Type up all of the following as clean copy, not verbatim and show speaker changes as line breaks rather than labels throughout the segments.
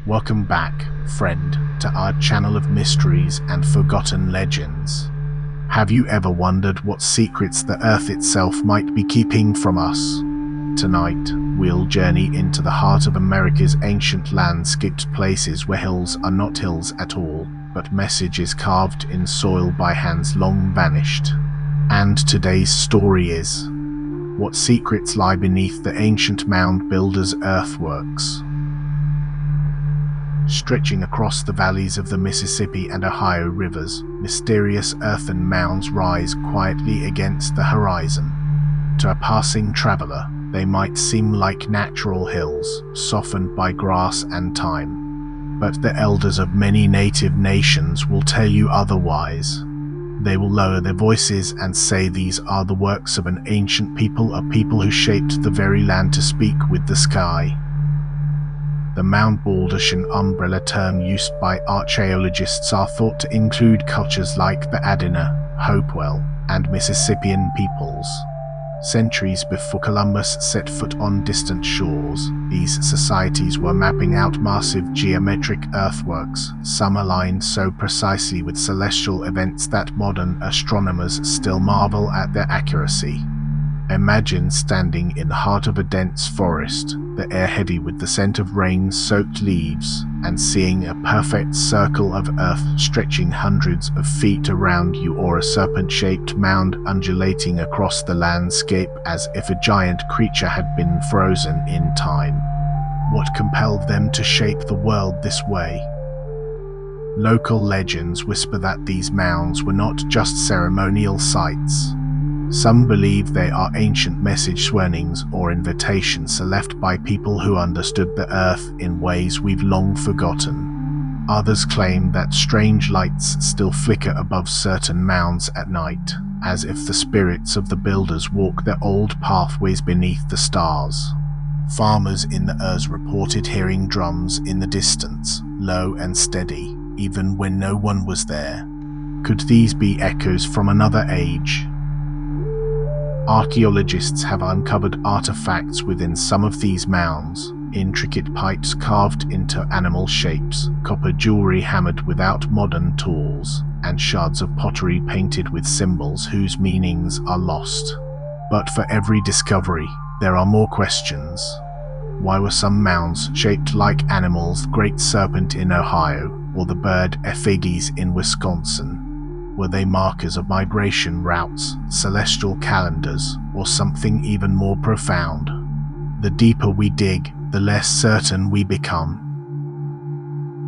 Welcome back, friend, to our channel of mysteries and forgotten legends. Have you ever wondered what secrets the Earth itself might be keeping from us? Tonight, we'll journey into the heart of America's ancient landscaped places where hills are not hills at all, but messages carved in soil by hands long vanished. And today's story is: what secrets lie beneath the ancient mound builders' earthworks? Stretching across the valleys of the Mississippi and Ohio rivers, mysterious earthen mounds rise quietly against the horizon. To a passing traveler, they might seem like natural hills, softened by grass and time. But the elders of many native nations will tell you otherwise. They will lower their voices and say these are the works of an ancient people, a people who shaped the very land to speak with the sky. The mound builders, an umbrella term used by archaeologists, are thought to include cultures like the Adena, Hopewell, and Mississippian peoples. Centuries before Columbus set foot on distant shores, these societies were mapping out massive geometric earthworks, some aligned so precisely with celestial events that modern astronomers still marvel at their accuracy. Imagine standing in the heart of a dense forest, the air heavy with the scent of rain-soaked leaves, and seeing a perfect circle of earth stretching hundreds of feet around you, or a serpent-shaped mound undulating across the landscape as if a giant creature had been frozen in time. What compelled them to shape the world this way? Local legends whisper that these mounds were not just ceremonial sites. Some believe they are ancient message warnings or invitations left by people who understood the earth in ways we've long forgotten. Others claim that strange lights still flicker above certain mounds at night, as if the spirits of the builders walk their old pathways beneath the stars. Farmers in the Earth reported hearing drums in the distance, low and steady, even when no one was there. Could these be echoes from another age? Archaeologists have uncovered artifacts within some of these mounds: intricate pipes carved into animal shapes, copper jewelry hammered without modern tools, and shards of pottery painted with symbols whose meanings are lost. But for every discovery, there are more questions. Why were some mounds shaped like animals, the great serpent in Ohio, or the bird effigies in Wisconsin? Were they markers of migration routes, celestial calendars, or something even more profound? The deeper we dig, the less certain we become.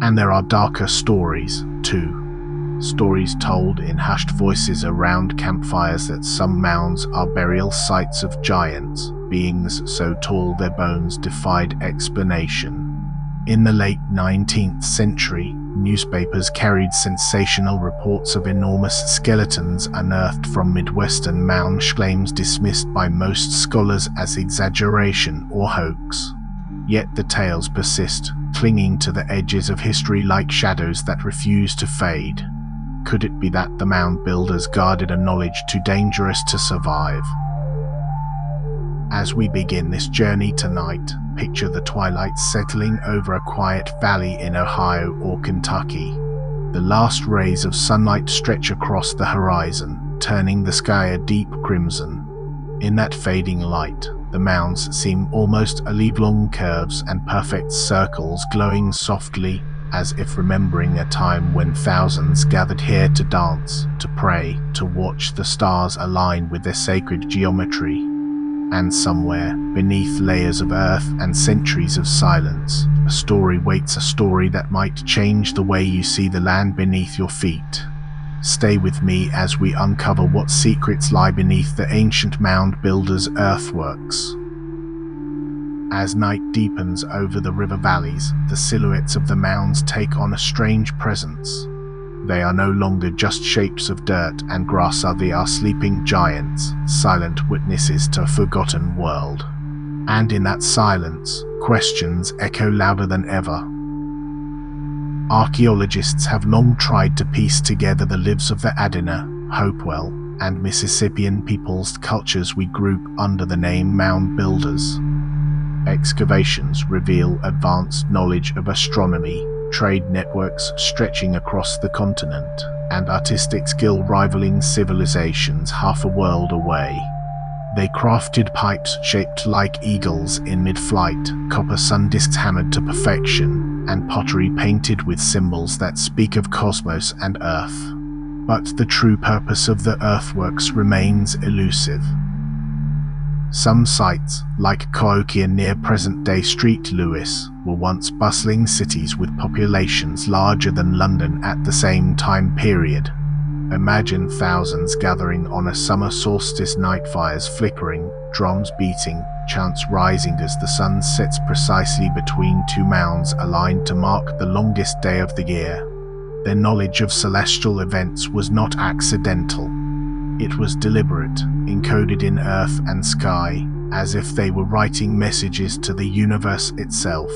And there are darker stories, too. Stories told in hushed voices around campfires that some mounds are burial sites of giants, beings so tall their bones defied explanation. In the late 19th century, newspapers carried sensational reports of enormous skeletons unearthed from Midwestern mounds, claims dismissed by most scholars as exaggeration or hoax. Yet the tales persist, clinging to the edges of history like shadows that refuse to fade. Could it be that the mound builders guarded a knowledge too dangerous to survive? As we begin this journey tonight, picture the twilight settling over a quiet valley in Ohio or Kentucky. The last rays of sunlight stretch across the horizon, turning the sky a deep crimson. In that fading light, the mounds seem almost oblong curves and perfect circles glowing softly, as if remembering a time when thousands gathered here to dance, to pray, to watch the stars align with their sacred geometry. And somewhere, beneath layers of earth and centuries of silence, a story waits, a story that might change the way you see the land beneath your feet. Stay with me as we uncover what secrets lie beneath the ancient mound builders' earthworks. As night deepens over the river valleys, the silhouettes of the mounds take on a strange presence. They are no longer just shapes of dirt and grass, they are sleeping giants, silent witnesses to a forgotten world. And in that silence, questions echo louder than ever. Archaeologists have long tried to piece together the lives of the Adena, Hopewell, and Mississippian peoples, cultures we group under the name mound builders. Excavations reveal advanced knowledge of astronomy, trade networks stretching across the continent, and artistic skill rivaling civilizations half a world away. They crafted pipes shaped like eagles in mid-flight, copper sun discs hammered to perfection, and pottery painted with symbols that speak of cosmos and Earth. But the true purpose of the earthworks remains elusive. Some sites, like Cahokia near present-day St. Louis, were once bustling cities with populations larger than London at the same time period. Imagine thousands gathering on a summer solstice night, fires flickering, drums beating, chants rising as the sun sets precisely between two mounds aligned to mark the longest day of the year. Their knowledge of celestial events was not accidental. It was deliberate, encoded in earth and sky, as if they were writing messages to the universe itself.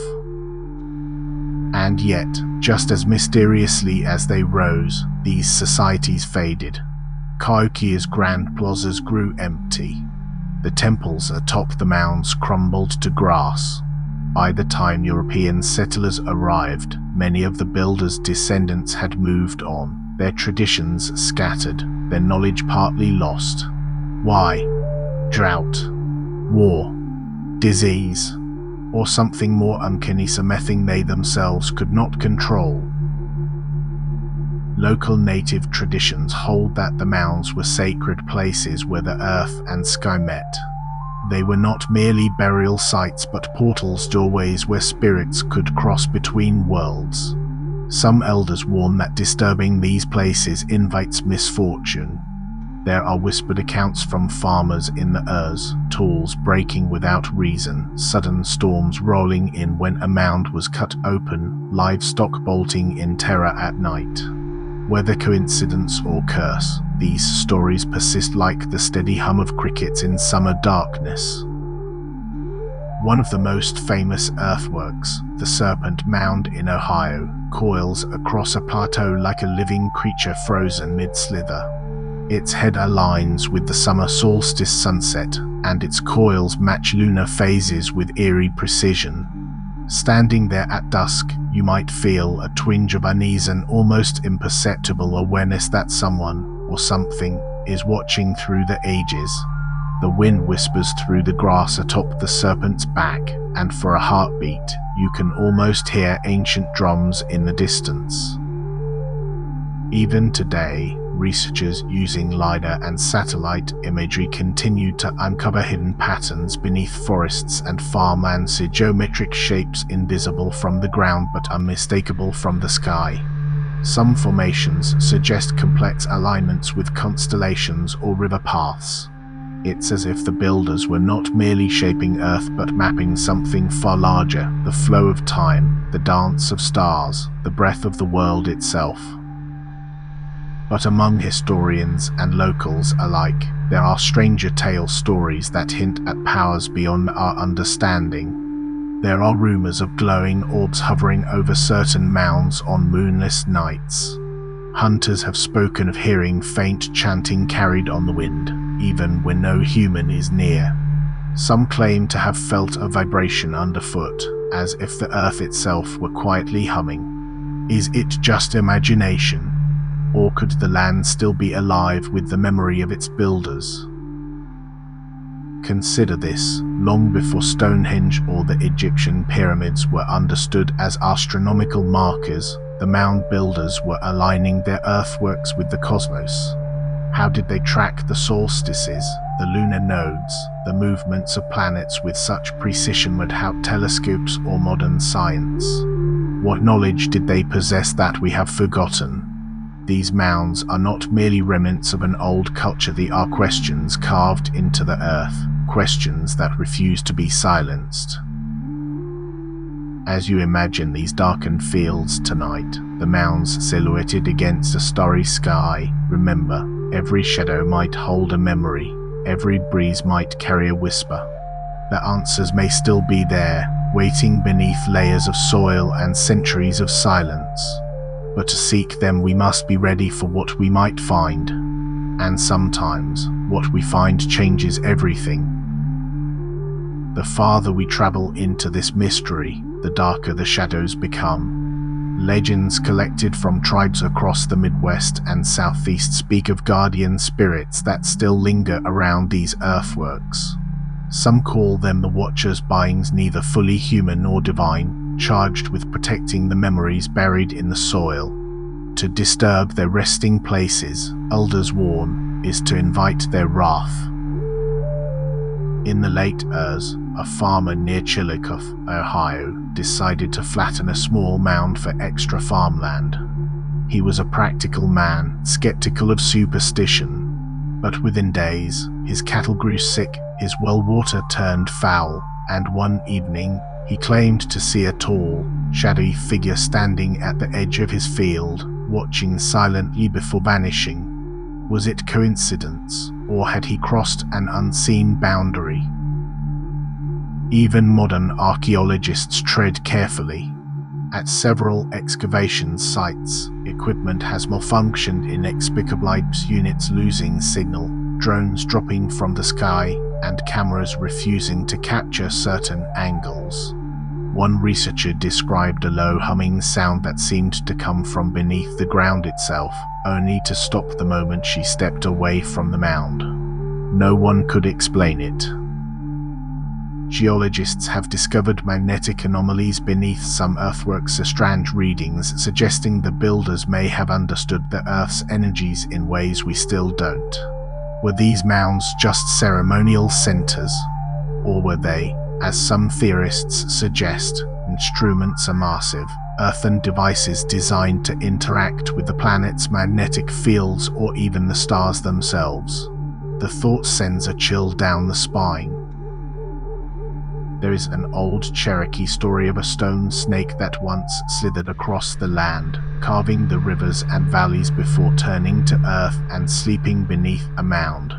And yet, just as mysteriously as they rose, these societies faded. Cahokia's grand plazas grew empty. The temples atop the mounds crumbled to grass. By the time European settlers arrived, many of the builders' descendants had moved on, their traditions scattered, their knowledge partly lost. Why? Drought, war, disease, or something more uncanny, something they themselves could not control. Local native traditions hold that the mounds were sacred places where the earth and sky met. They were not merely burial sites but portals, doorways where spirits could cross between worlds. Some elders warn that disturbing these places invites misfortune. There are whispered accounts from farmers in the earths, tools breaking without reason, sudden storms rolling in when a mound was cut open, livestock bolting in terror at night. Whether coincidence or curse, these stories persist like the steady hum of crickets in summer darkness. One of the most famous earthworks, the Serpent Mound in Ohio, coils across a plateau like a living creature frozen mid-slither. Its head aligns with the summer solstice sunset, and its coils match lunar phases with eerie precision. Standing there at dusk, you might feel a twinge of unease, an almost imperceptible awareness that someone, or something, is watching through the ages. The wind whispers through the grass atop the serpent's back, and for a heartbeat, you can almost hear ancient drums in the distance. Even today, researchers using LiDAR and satellite imagery continue to uncover hidden patterns beneath forests and farmlands, geometric shapes invisible from the ground but unmistakable from the sky. Some formations suggest complex alignments with constellations or river paths. It's as if the builders were not merely shaping Earth but mapping something far larger, the flow of time, the dance of stars, the breath of the world itself. But among historians and locals alike, there are stranger tale stories that hint at powers beyond our understanding. There are rumors of glowing orbs hovering over certain mounds on moonless nights. Hunters have spoken of hearing faint chanting carried on the wind, even when no human is near. Some claim to have felt a vibration underfoot, as if the earth itself were quietly humming. Is it just imagination? Or could the land still be alive with the memory of its builders? Consider this: long before Stonehenge or the Egyptian pyramids were understood as astronomical markers, the mound builders were aligning their earthworks with the cosmos. How did they track the solstices, the lunar nodes, the movements of planets with such precision without telescopes or modern science? What knowledge did they possess that we have forgotten? These mounds are not merely remnants of an old culture, they are questions carved into the earth, questions that refuse to be silenced. As you imagine these darkened fields tonight, the mounds silhouetted against a starry sky, remember, every shadow might hold a memory, every breeze might carry a whisper. The answers may still be there, waiting beneath layers of soil and centuries of silence. But to seek them we must be ready for what we might find. And sometimes, what we find changes everything. The farther we travel into this mystery, the darker the shadows become. Legends collected from tribes across the Midwest and Southeast speak of guardian spirits that still linger around these earthworks. Some call them the Watchers, beings neither fully human nor divine, charged with protecting the memories buried in the soil. To disturb their resting places, elders warn, is to invite their wrath. In the late Urs, a farmer near Chillicothe, Ohio, decided to flatten a small mound for extra farmland. He was a practical man, skeptical of superstition. But within days, his cattle grew sick, his well water turned foul, and one evening, he claimed to see a tall, shadowy figure standing at the edge of his field, watching silently before vanishing. Was it coincidence, or had he crossed an unseen boundary? Even modern archaeologists tread carefully. At several excavation sites, equipment has malfunctioned inexplicably, units losing signal, drones dropping from the sky, and cameras refusing to capture certain angles. One researcher described a low humming sound that seemed to come from beneath the ground itself, only to stop the moment she stepped away from the mound. No one could explain it. Geologists have discovered magnetic anomalies beneath some earthworks, strange readings suggesting the builders may have understood the Earth's energies in ways we still don't. Were these mounds just ceremonial centers? Or were they, as some theorists suggest, instruments, massive, earthen devices designed to interact with the planet's magnetic fields or even the stars themselves? The thought sends a chill down the spine. There is an old Cherokee story of a stone snake that once slithered across the land, carving the rivers and valleys before turning to earth and sleeping beneath a mound.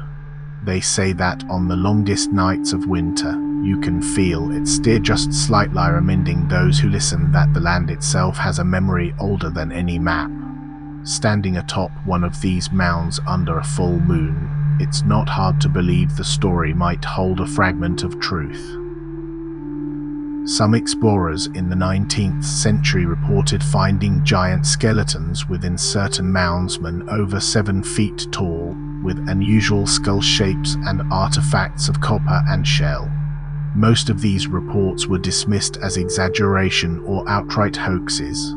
They say that on the longest nights of winter, you can feel it stir just slightly, reminding those who listen that the land itself has a memory older than any map. Standing atop one of these mounds under a full moon, it's not hard to believe the story might hold a fragment of truth. Some explorers in the 19th century reported finding giant skeletons within certain moundsmen over 7 feet tall, with unusual skull shapes and artifacts of copper and shell. Most of these reports were dismissed as exaggeration or outright hoaxes.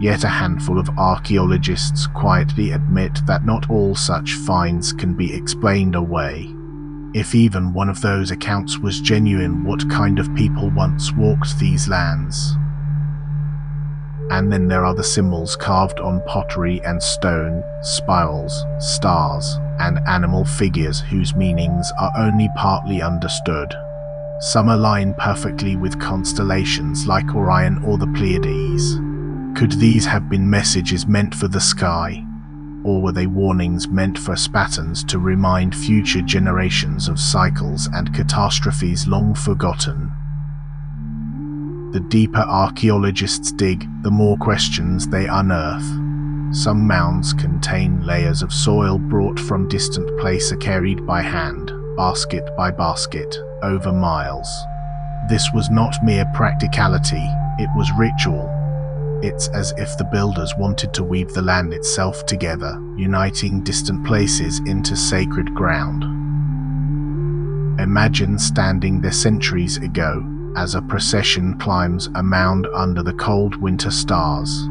Yet a handful of archaeologists quietly admit that not all such finds can be explained away. If even one of those accounts was genuine, what kind of people once walked these lands? And then there are the symbols carved on pottery and stone, spirals, stars, and animal figures whose meanings are only partly understood. Some align perfectly with constellations like Orion or the Pleiades. Could these have been messages meant for the sky? Or were they warnings meant for Spartans to remind future generations of cycles and catastrophes long forgotten? The deeper archaeologists dig, the more questions they unearth. Some mounds contain layers of soil brought from distant places, carried by hand, basket by basket, over miles. This was not mere practicality, it was ritual. It's as if the builders wanted to weave the land itself together, uniting distant places into sacred ground. Imagine standing there centuries ago, as a procession climbs a mound under the cold winter stars.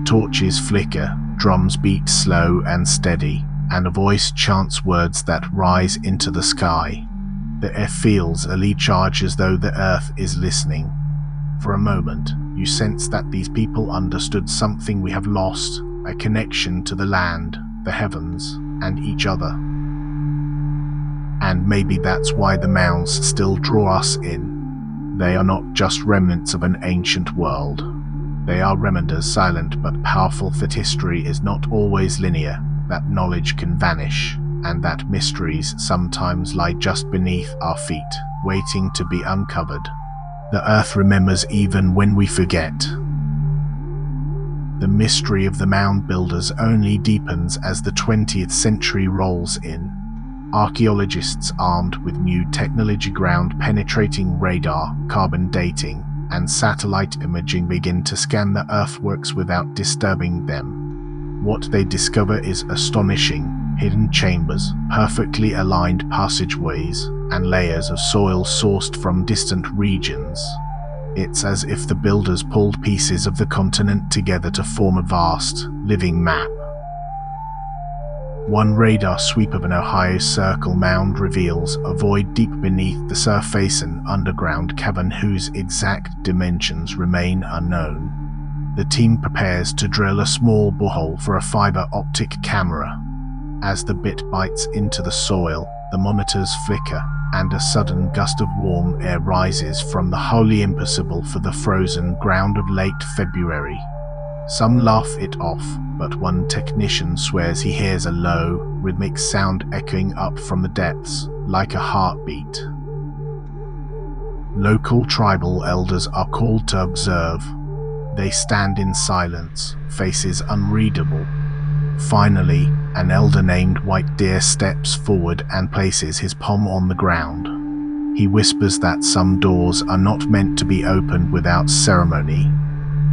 Torches flicker, drums beat slow and steady, and a voice chants words that rise into the sky. The air feels a charge, as though the earth is listening. For a moment, you sense that these people understood something we have lost, a connection to the land, the heavens, and each other. And maybe that's why the mounds still draw us in. They are not just remnants of an ancient world. They are reminders, silent but powerful, that history is not always linear, that knowledge can vanish, and that mysteries sometimes lie just beneath our feet, waiting to be uncovered. The earth remembers even when we forget. The mystery of the mound builders only deepens as the 20th century rolls in. Archaeologists armed with new technology, ground-penetrating radar, carbon dating, and satellite imaging begin to scan the earthworks without disturbing them. What they discover is astonishing. Hidden chambers, perfectly aligned passageways, and layers of soil sourced from distant regions. It's as if the builders pulled pieces of the continent together to form a vast, living map. One radar sweep of an Ohio Circle mound reveals a void deep beneath the surface, an underground cavern whose exact dimensions remain unknown. The team prepares to drill a small borehole for a fiber optic camera. As the bit bites into the soil, the monitors flicker, and a sudden gust of warm air rises from the wholly impossible for the frozen ground of late February. Some laugh it off, but one technician swears he hears a low, rhythmic sound echoing up from the depths, like a heartbeat. Local tribal elders are called to observe. They stand in silence, faces unreadable. Finally, an elder named White Deer steps forward and places his palm on the ground. He whispers that some doors are not meant to be opened without ceremony.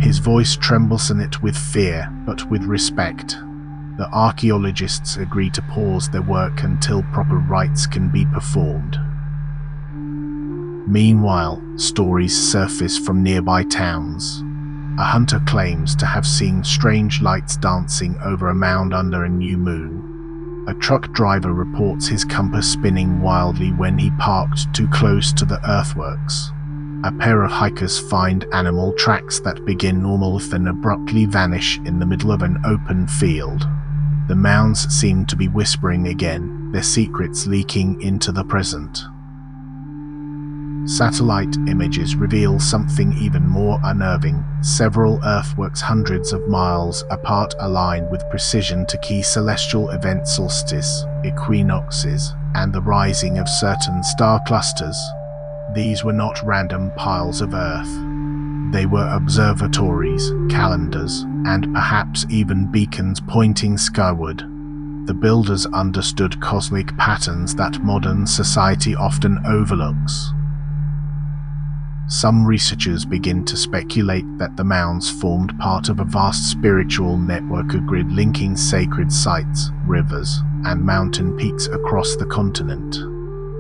His voice trembles in it with fear, but with respect. The archaeologists agree to pause their work until proper rites can be performed. Meanwhile, stories surface from nearby towns. A hunter claims to have seen strange lights dancing over a mound under a new moon. A truck driver reports his compass spinning wildly when he parked too close to the earthworks. A pair of hikers find animal tracks that begin normal then abruptly vanish in the middle of an open field. The mounds seem to be whispering again, their secrets leaking into the present. Satellite images reveal something even more unnerving. Several earthworks hundreds of miles apart align with precision to key celestial events, solstice, equinoxes, and the rising of certain star clusters. These were not random piles of Earth. They were observatories, calendars, and perhaps even beacons pointing skyward. The builders understood cosmic patterns that modern society often overlooks. Some researchers begin to speculate that the mounds formed part of a vast spiritual network, a grid linking sacred sites, rivers, and mountain peaks across the continent.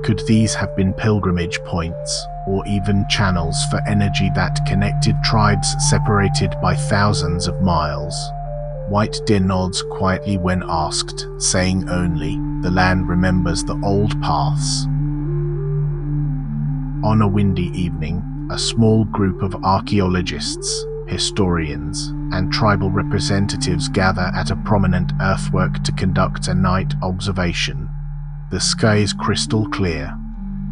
Could these have been pilgrimage points, or even channels for energy that connected tribes separated by thousands of miles? White Deer nods quietly when asked, saying only, "The land remembers the old paths." On a windy evening, a small group of archaeologists, historians, and tribal representatives gather at a prominent earthwork to conduct a night observation. The sky is crystal clear.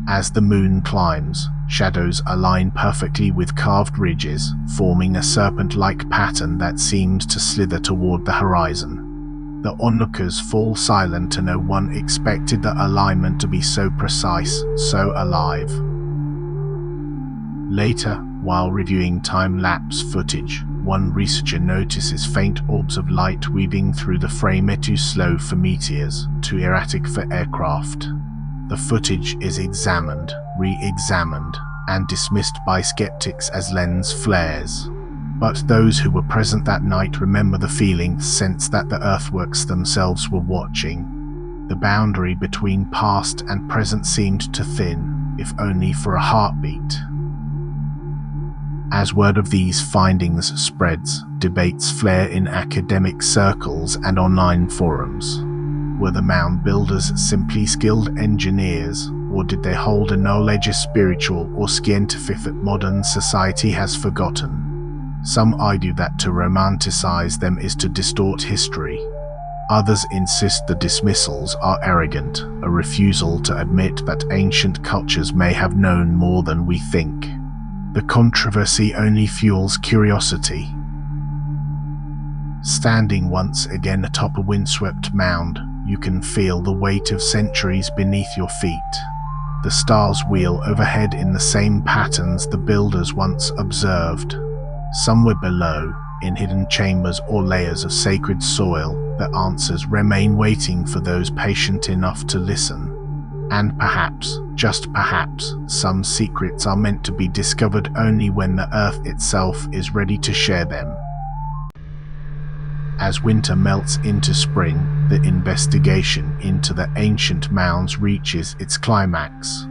As the moon climbs, shadows align perfectly with carved ridges, forming a serpent-like pattern that seems to slither toward the horizon. The onlookers fall silent, and no one expected the alignment to be so precise, so alive. Later, while reviewing time-lapse footage, one researcher notices faint orbs of light weaving through the frame, too slow for meteors, too erratic for aircraft. The footage is examined, re-examined, and dismissed by skeptics as lens flares. But those who were present that night remember the feeling, sense that the earthworks themselves were watching. The boundary between past and present seemed to thin, if only for a heartbeat. As word of these findings spreads, debates flare in academic circles and online forums. Were the mound builders simply skilled engineers, or did they hold a knowledge spiritual or scientific that modern society has forgotten? Some argue that to romanticize them is to distort history. Others insist the dismissals are arrogant, a refusal to admit that ancient cultures may have known more than we think. The controversy only fuels curiosity. Standing once again atop a windswept mound, you can feel the weight of centuries beneath your feet. The stars wheel overhead in the same patterns the builders once observed. Somewhere below, in hidden chambers or layers of sacred soil, the answers remain waiting for those patient enough to listen. And perhaps, just perhaps, some secrets are meant to be discovered only when the Earth itself is ready to share them. As winter melts into spring, the investigation into the ancient mounds reaches its climax.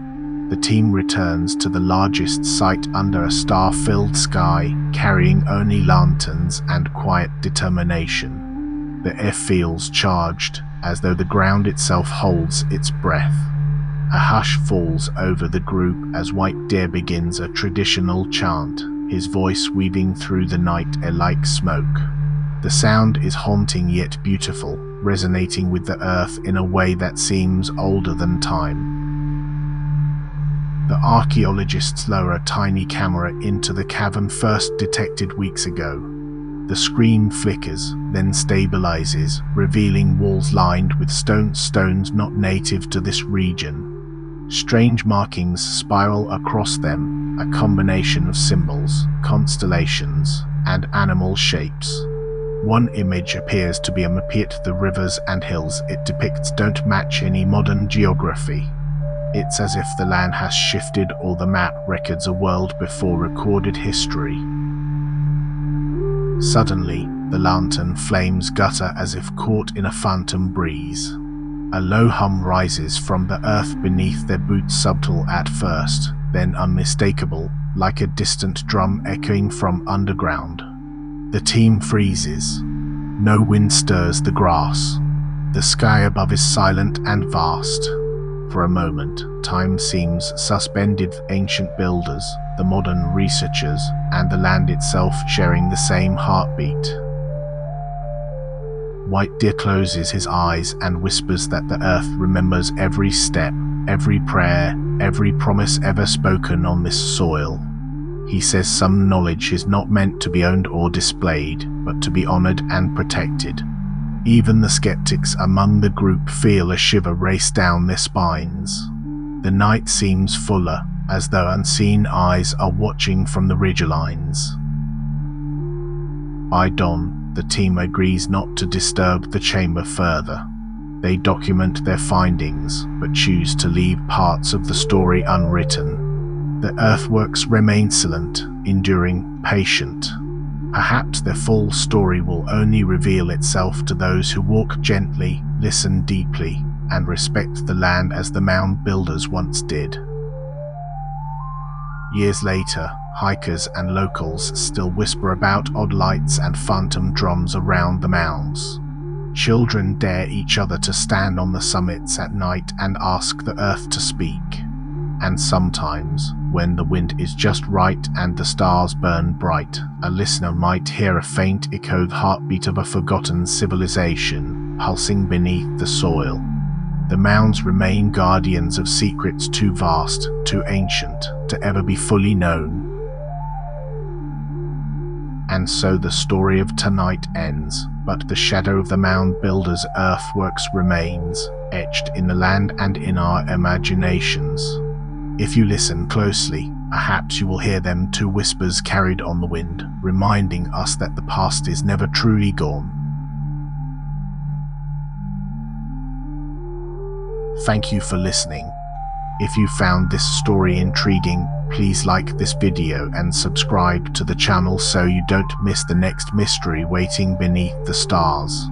The team returns to the largest site under a star-filled sky, carrying only lanterns and quiet determination. The air feels charged, as though the ground itself holds its breath. A hush falls over the group as White Deer begins a traditional chant, his voice weaving through the night air like smoke. The sound is haunting yet beautiful, resonating with the earth in a way that seems older than time. The archaeologists lower a tiny camera into the cavern first detected weeks ago. The screen flickers, then stabilizes, revealing walls lined with stones not native to this region. Strange markings spiral across them, a combination of symbols, constellations, and animal shapes. One image appears to be a map, yet the rivers and hills it depicts don't match any modern geography. It's as if the land has shifted or the map records a world before recorded history. Suddenly, the lantern flames gutter as if caught in a phantom breeze. A low hum rises from the earth beneath their boots, subtle at first, then unmistakable, like a distant drum echoing from underground. The team freezes. No wind stirs the grass. The sky above is silent and vast. For a moment, time seems suspended. Ancient builders, the modern researchers, and the land itself sharing the same heartbeat. White Deer closes his eyes and whispers that the earth remembers every step, every prayer, every promise ever spoken on this soil. He says some knowledge is not meant to be owned or displayed, but to be honored and protected. Even the skeptics among the group feel a shiver race down their spines. The night seems fuller, as though unseen eyes are watching from the ridgelines. By dawn, the team agrees not to disturb the chamber further. They document their findings, but choose to leave parts of the story unwritten. The Earthworks remain silent, enduring, patient. Perhaps their full story will only reveal itself to those who walk gently, listen deeply, and respect the land as the mound builders once did. Years later, hikers and locals still whisper about odd lights and phantom drums around the mounds. Children dare each other to stand on the summits at night and ask the earth to speak. And sometimes, when the wind is just right and the stars burn bright, a listener might hear a faint echoed heartbeat of a forgotten civilization pulsing beneath the soil. The mounds remain guardians of secrets too vast, too ancient, to ever be fully known. And so the story of tonight ends, but the shadow of the mound builders' earthworks remains, etched in the land and in our imaginations. If you listen closely, perhaps you will hear them two whispers carried on the wind, reminding us that the past is never truly gone. Thank you for listening. If you found this story intriguing, please like this video and subscribe to the channel so you don't miss the next mystery waiting beneath the stars.